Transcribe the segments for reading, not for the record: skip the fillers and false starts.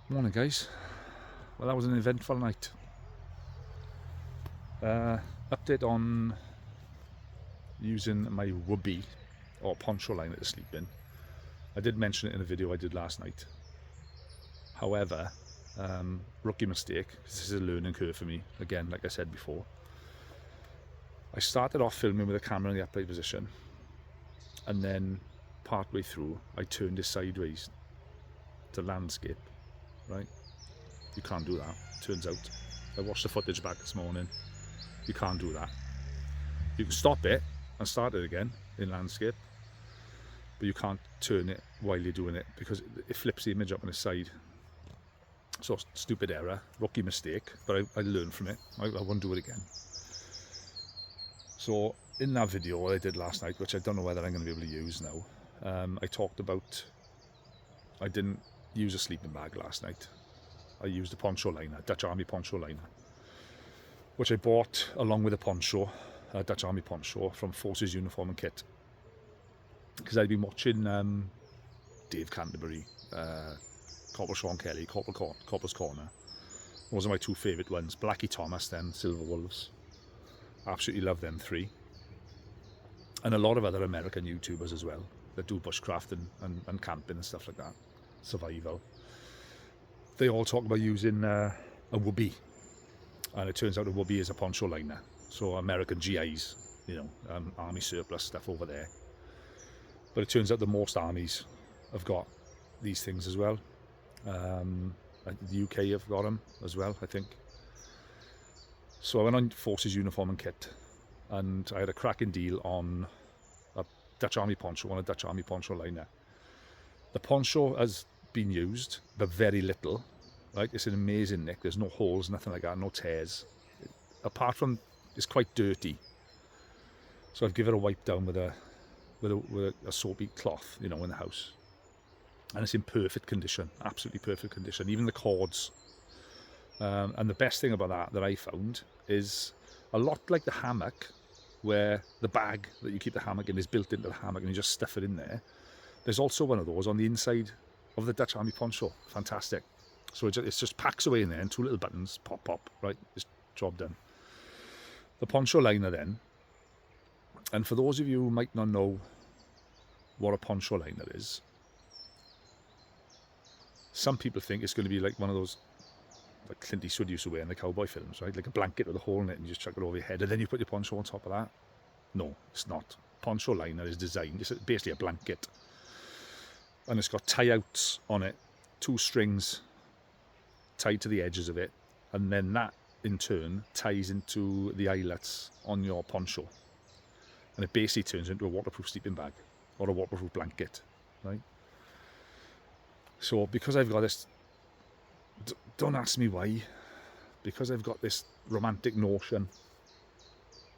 Morning guys. Well, that was an eventful night. Update on using my WOOBIE or poncho liner to sleep in. I did mention it in a video I did last night. However, rookie mistake, this is a learning curve for me. Again, like I said before, I started off filming with the camera in the upright position, and then partway through I turned it sideways to landscape, right? You can't do that, turns out. I watched the footage back this morning. You can't do that. You can stop it and start it again in landscape, but you can't turn it while you're doing it because it flips the image up on its side. So stupid error, rookie mistake, but I learned from it. I won't do it again. So in that video I did last night, which I don't know whether I'm going to be able to use now, I talked about I didn't use a sleeping bag last night. I used a poncho liner, Dutch Army poncho liner, which I bought along with a poncho, a Dutch Army poncho from Forces Uniform and Kit, because I'd been watching Dave Canterbury, Corporal Sean Kelly, Corporal's Corner. Those are my two favourite ones, Blackie Thomas, then Silver Wolves. Absolutely love them three. And a lot of other American YouTubers as well that do bushcraft and camping and stuff like that, survival. They all talk about using a WOOBIE, and it turns out a WOOBIE is a poncho liner. So American GIs, army surplus stuff over there. But it turns out that most armies have got these things as well. The UK have got them as well, I think. So I went on Forces Uniform and Kit, and I had a cracking deal on a Dutch Army poncho and a Dutch Army poncho liner. The poncho has been used, but very little. Right, it's an amazing nick. There's no holes, nothing like that, no tears. Apart from, it's quite dirty. So I've given it a wipe down with a soapy cloth, in the house, and it's in perfect condition, absolutely perfect condition. Even the cords. And the best thing about that I found is a lot like the hammock, where the bag that you keep the hammock in is built into the hammock and you just stuff it in there. There's also one of those on the inside of the Dutch Army poncho. Fantastic. So it just packs away in there, and two little buttons, pop, pop, right, it's job done. The poncho liner then, and for those of you who might not know what a poncho liner is, some people think it's going to be like one of those, like Clint Eastwood used to wear in the cowboy films, right? Like a blanket with a hole in it and you just chuck it over your head and then you put your poncho on top of that. No, it's not. Poncho liner is designed, it's basically a blanket. And it's got tie-outs on it, 2 strings tied to the edges of it, and then that in turn ties into the eyelets on your poncho, and it basically turns into a waterproof sleeping bag or a waterproof blanket, right? So because I've got this, don't ask me why, because I've got this romantic notion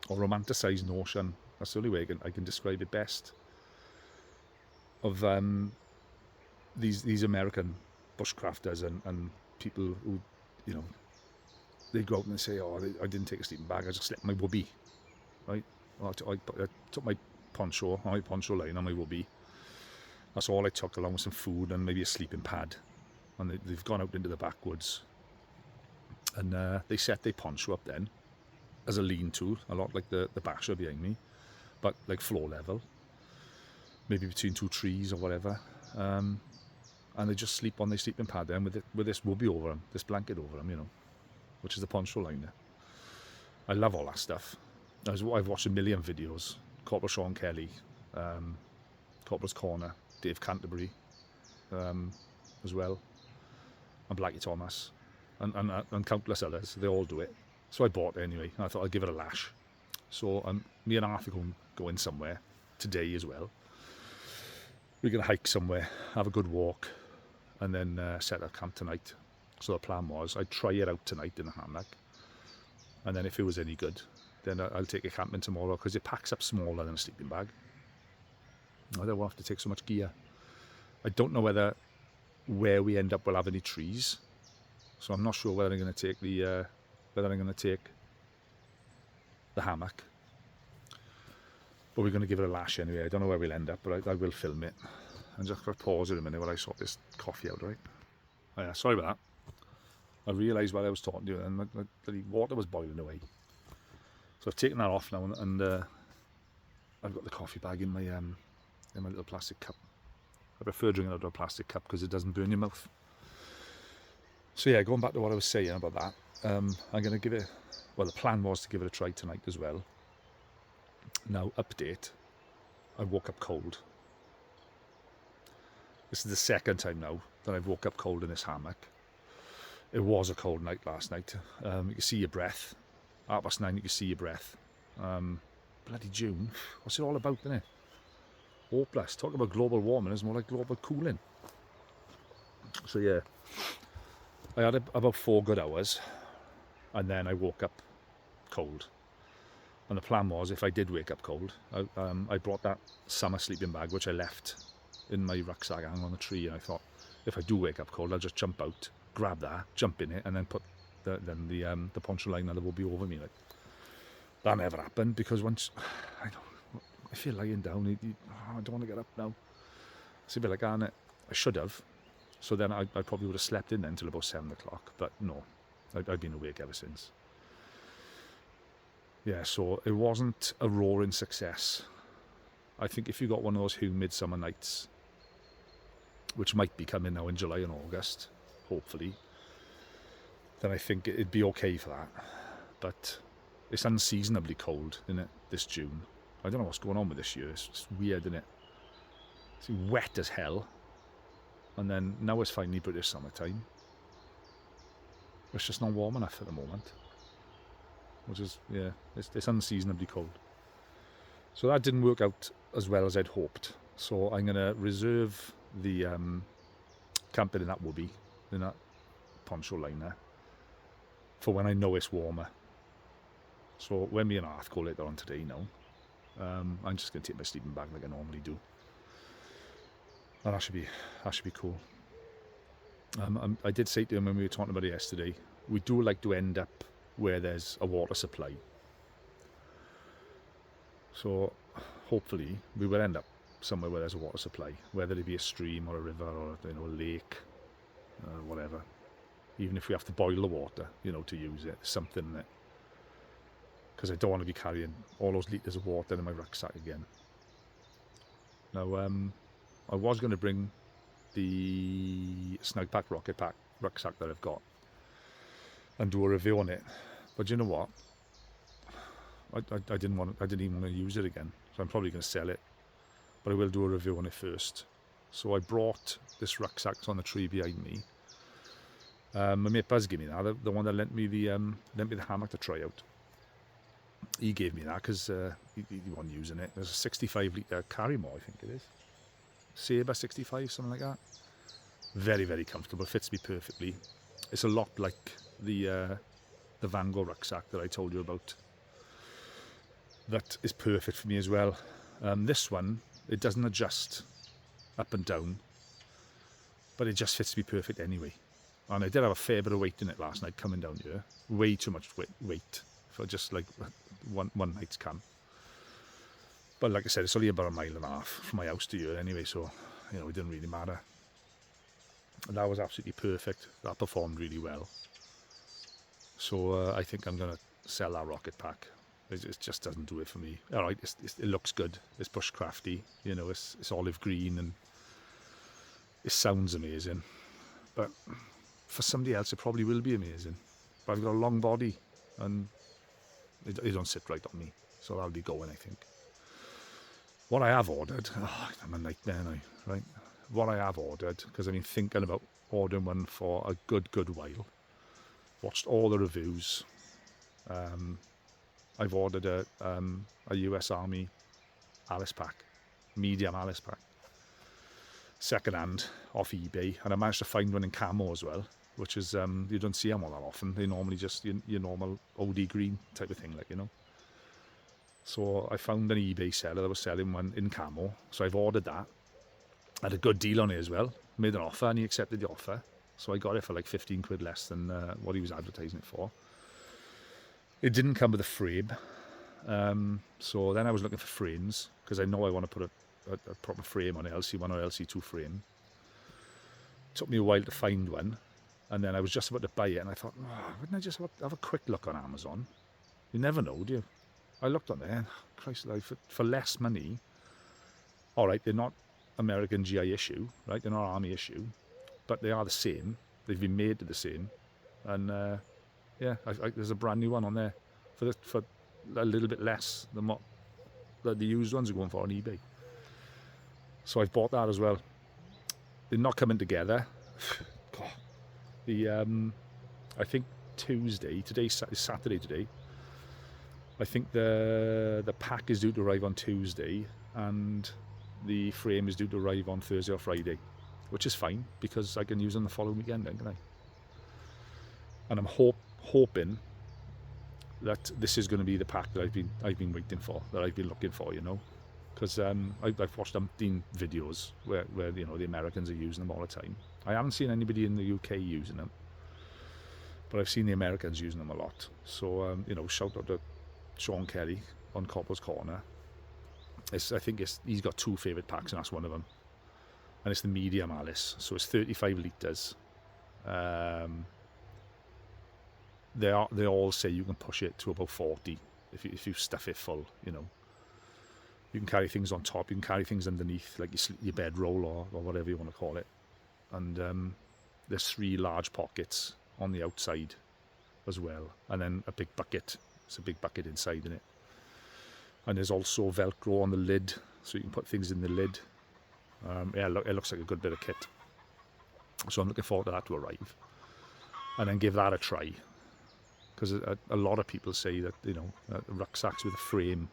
or romanticized notion, that's the only way I can describe it best, of these American bushcrafters and people who, they go out and they say, oh, I didn't take a sleeping bag, I just slept in my WOOBIE, right? Well, I took my poncho line on my WOOBIE. That's all I took, along with some food and maybe a sleeping pad. And they've gone out into the backwoods, and they set their poncho up then as a lean-to, a lot like the basher behind me, but like floor level, maybe between 2 trees or whatever. And they just sleep on their sleeping pad then with this WOOBIE over them, this blanket over them, which is the poncho liner. I love all that stuff. I've watched a million videos. Corporal Sean Kelly, Corporal's Corner, Dave Canterbury, as well, and Blackie Thomas, and countless others. They all do it. So I bought it anyway, and I thought I'd give it a lash. So me and Arthur going somewhere today as well. We're going to hike somewhere, have a good walk, and then set up camp tonight. So the plan was I'd try it out tonight in the hammock, and then if it was any good, then I'll take it camping tomorrow, because it packs up smaller than a sleeping bag. I don't want to have to take so much gear. I don't know where we end up will have any trees, so I'm not sure whether I'm going to take the hammock, but we're going to give it a lash anyway. I don't know where we'll end up, but I will film it. And just got to pause it a minute while I sort this coffee out, right? Oh, yeah, sorry about that. I realised while I was talking to you and the water was boiling away. So I've taken that off now, and I've got the coffee bag in my little plastic cup. I prefer drinking out of a plastic cup because it doesn't burn your mouth. So yeah, going back to what I was saying about that, I'm going to give it, well, the plan was to give it a try tonight as well. Now, update, I woke up cold. This is the second time now that I've woke up cold in this hammock. It was a cold night last night. You can see your breath. 9:30, you can see your breath. Bloody June. What's it all about, isn't it? Hopeless. Talk about global warming, it's more like global cooling. So yeah, I had about 4 good hours, and then I woke up cold. And the plan was, if I did wake up cold, I brought that summer sleeping bag, which I left in my rucksack hanging on the tree, and I thought, if I do wake up cold, I'll just jump out, grab that, jump in it, and then put the poncho line that will be over me. Like, that never happened, because once I feel lying down, I don't want to get up now. It's a bit like that, I should have. So then I probably would have slept in then until about 7 o'clock, but no, I've been awake ever since. Yeah, so it wasn't a roaring success. I think if you got one of those humid summer nights, which might be coming now in July and August, hopefully, then I think it'd be okay for that. But it's unseasonably cold, isn't it, this June? I don't know what's going on with this year. It's just weird, isn't it? It's wet as hell. And then now it's finally British summertime. It's just not warm enough at the moment. Which is, yeah, it's unseasonably cold. So that didn't work out as well as I'd hoped. So I'm going to reserve the camping in that WOOBIE, in that poncho liner, for when I know it's warmer. So when me and Arth go later on today now, I'm just going to take my sleeping bag like I normally do. And that should be cool. I did say to him when we were talking about it yesterday, we do like to end up where there's a water supply. So hopefully we will end up somewhere where there's a water supply, whether it be a stream or a river or a lake, whatever. Even if we have to boil the water, to use it, something that, because I don't want to be carrying all those litres of water in my rucksack again. Now, I was going to bring the Snug Pack Rocket Pack rucksack that I've got and do a review on it, but you know what? I didn't even want to use it again, so I'm probably going to sell it. But I will do a review on it first. So I brought this rucksack on the tree behind me. My mate Buzz gave me that, the one that lent me the hammock to try out. He gave me that because he wasn't using it. There's a 65 litre Carrymore, I think it is. Sabre 65, something like that. Very, very comfortable, fits me perfectly. It's a lot like the Van Gogh rucksack that I told you about. That is perfect for me as well. This one, it doesn't adjust up and down, but it just fits me perfect anyway. And I did have a fair bit of weight in it last night coming down here. Way too much weight for just like one night's camp. But like I said, it's only about 1.5 miles from my house to here anyway, so it didn't really matter. And that was absolutely perfect. That performed really well. So I think I'm going to sell that rocket pack. It just doesn't do it for me. All right, it looks good. It's bushcrafty. It's olive green and it sounds amazing. But for somebody else, it probably will be amazing. But I've got a long body and it don't sit right on me. So that'll be going, I think. What I have ordered, I'm a nightmare now, right? What I have ordered, because I've been thinking about ordering one for a good while. Watched all the reviews. I've ordered a US Army Alice pack, medium Alice pack, second hand off eBay, and I managed to find one in camo as well, which is you don't see them all that often. They're normally just your normal OD green type of thing, So I found an eBay seller that was selling one in camo, so I've ordered that. I had a good deal on it as well. Made an offer and he accepted the offer, so I got it for like 15 quid less than what he was advertising it for. It didn't come with a frame, so then I was looking for frames because I know I want to put a proper frame on it, LC1 or LC2 frame. It took me a while to find one, And then I was just about to buy it, and I thought, oh, wouldn't I just have a quick look on Amazon? You never know, do you? I looked on there, Christ alive, for less money. All right, they're not American GI issue, right? They're not Army issue, but they are the same. They've been made to the same, and yeah, there's a brand new one on there for a little bit less than what the used ones are going for on eBay. So I've bought that as well. They're not coming together. God. I think today's Saturday today. I think the pack is due to arrive on Tuesday, and the frame is due to arrive on Thursday or Friday, which is fine because I can use them the following weekend, then, can I? And I'm hoping that this is going to be the pack that I've been waiting for, that I've been looking for, you know, because I've watched umpteen videos where you know the Americans are using them all the time. I haven't seen anybody in the UK using them, but I've seen the Americans using them a lot. So you know, shout out to Sean Kelly on Coppers Corner. I think he's got two favourite packs, and that's one of them. And it's the medium Alice, so it's 35 litres. They all say you can push it to about 40 if you stuff it full. You know, you can carry things on top, you can carry things underneath, like your bedroll or whatever you want to call it. And there's 3 large pockets on the outside as well, and then a big bucket. It's a big bucket inside in it. And there's also Velcro on the lid, so you can put things in the lid. Yeah, look, it looks like a good bit of kit. So I'm looking forward to that to arrive, and then give that a try. Because a lot of people say that, you know, rucksacks with a frame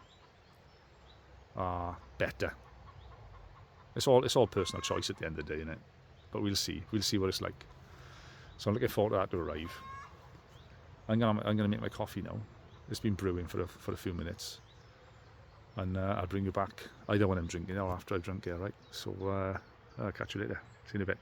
are better. It's all personal choice at the end of the day, isn't it? But we'll see what it's like. So I'm looking forward to that to arrive. I'm gonna make my coffee now. It's been brewing for a few minutes, and I'll bring you back either when I'm drinking or after I've drunk it. Right. So I'll catch you later. See you in a bit.